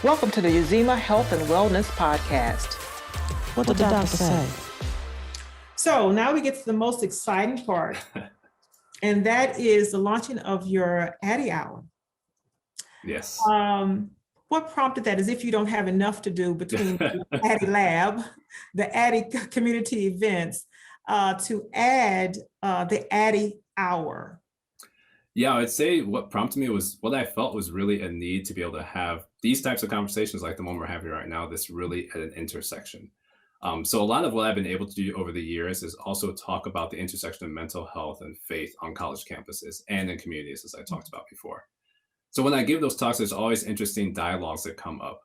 Welcome to the Uzima Health and Wellness Podcast. What did the doctor say? So now we get to the most exciting part, and that is the launching of your Addy Hour. Yes. What prompted that? As if you don't have enough to do between the Addy Lab, the Addy community events, to add the Addy Hour. Yeah, I'd say what prompted me was what I felt was really a need to be able to have these types of conversations like the one we're having right now, this really at an intersection. So a lot of what I've been able to do over the years is also talk about the intersection of mental health and faith on college campuses and in communities, as I talked about before. So when I give those talks, there's always interesting dialogues that come up.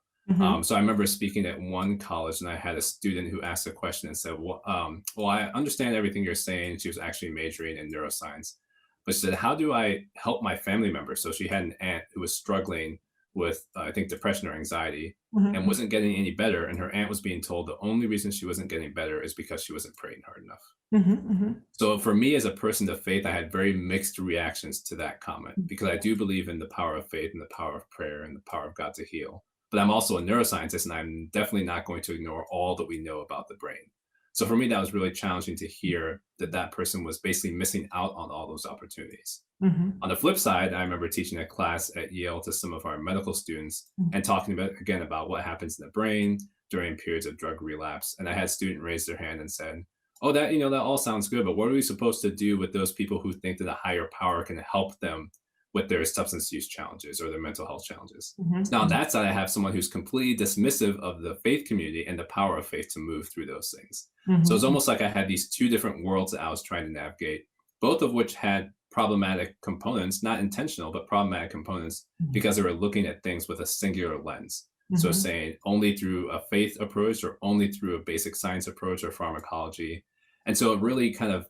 So I remember speaking at one college and I had a student who asked a question and said, well, I understand everything you're saying. She was actually majoring in neuroscience, but she said, how do I help my family members? So she had an aunt who was struggling with, I think, depression or anxiety and wasn't getting any better. And her aunt was being told the only reason she wasn't getting better is because she wasn't praying hard enough. So for me as a person of faith, I had very mixed reactions to that comment because I do believe in the power of faith and the power of prayer and the power of God to heal. But I'm also a neuroscientist and I'm definitely not going to ignore all that we know about the brain. So for me, that was really challenging to hear that that person was basically missing out on all those opportunities. On the flip side, I remember teaching a class at Yale to some of our medical students and talking about what happens in the brain during periods of drug relapse. And I had a student raise their hand and said, oh, that all sounds good, but what are we supposed to do with those people who think that a higher power can help them with their substance use challenges or their mental health challenges? Now on that side, I have someone who's completely dismissive of the faith community and the power of faith to move through those things. So it's almost like I had these two different worlds that I was trying to navigate, both of which had problematic components, not intentional, but problematic components because they were looking at things with a singular lens. So saying only through a faith approach or only through a basic science approach or pharmacology. And so it really kind of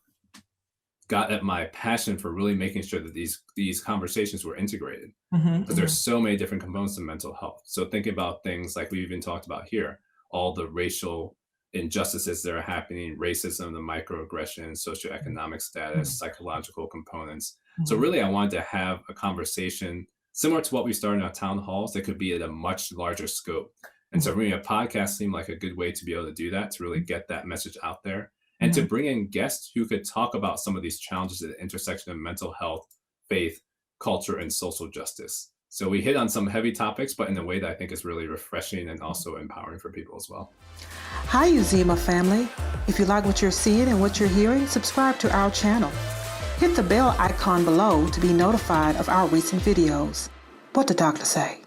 got at my passion for really making sure that these conversations were integrated because there's so many different components to mental health. So thinking about things like we even talked about here, all the racial injustices that are happening, racism, the microaggressions, socioeconomic status, psychological components. So really, I wanted to have a conversation similar to what we started in our town halls that could be at a much larger scope. And so for me, a podcast seemed like a good way to be able to do that, to really get that message out there and to bring in guests who could talk about some of these challenges at the intersection of mental health, faith, culture, and social justice. So we hit on some heavy topics, but in a way that I think is really refreshing and also empowering for people as well. Hi, Uzima family. If you like what you're seeing and what you're hearing, subscribe to our channel. Hit the bell icon below to be notified of our recent videos. What the doctor say?